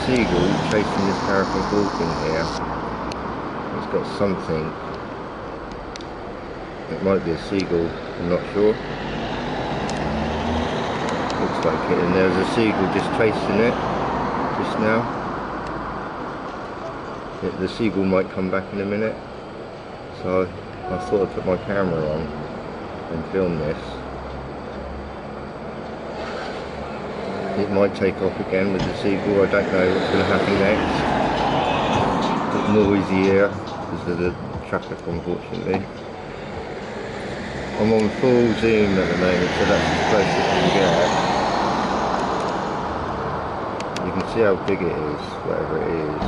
seagull chasing this Peregrine Falcon here. It's got something. It might be a seagull, I'm not sure. Looks like it, and there's a seagull just chasing it just now. The seagull might come back in a minute, so I thought I'd put my camera on and film this. It might take off again with the seagull. I don't know what's going to happen next. It's noisy here because of the traffic, unfortunately. I'm on full zoom at the moment, so that's as close as you can get. You can see how big it is, whatever it is.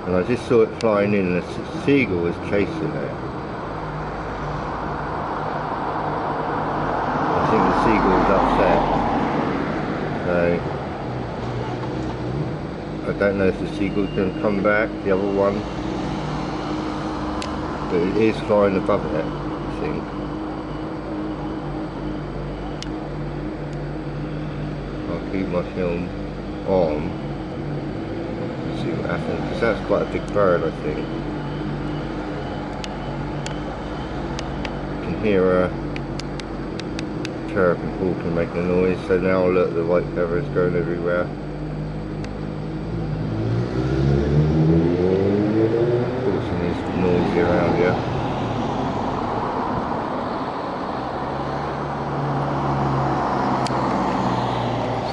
And I just saw it flying in, and the seagull was chasing it. I think the seagull was upset. So I don't know if the seagull's going to come back, the other one. But it is flying above it, I think. I'll keep my film on. See what happens, because that's quite a big bird, I think. You can hear a Peregrine Falcon making a noise, so now look, the white feather is going everywhere. Unfortunately, it's noisy around here.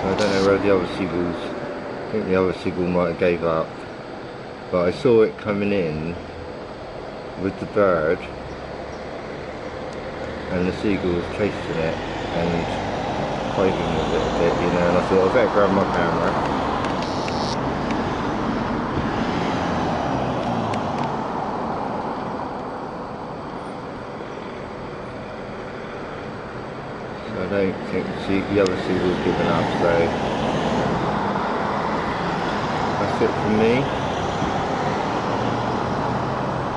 So I don't know where the other seagulls. I think the other seagull might have gave up, but I saw it coming in with the bird, and the seagull was chasing it and fighting with it a bit, you know, and I thought I better grab my camera. So I don't think the other seagull's given up, so that's it from me.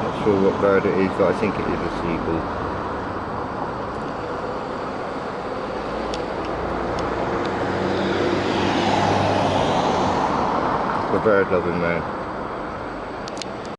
Not sure what bird it is, but I think it is a seagull. The bird loving man.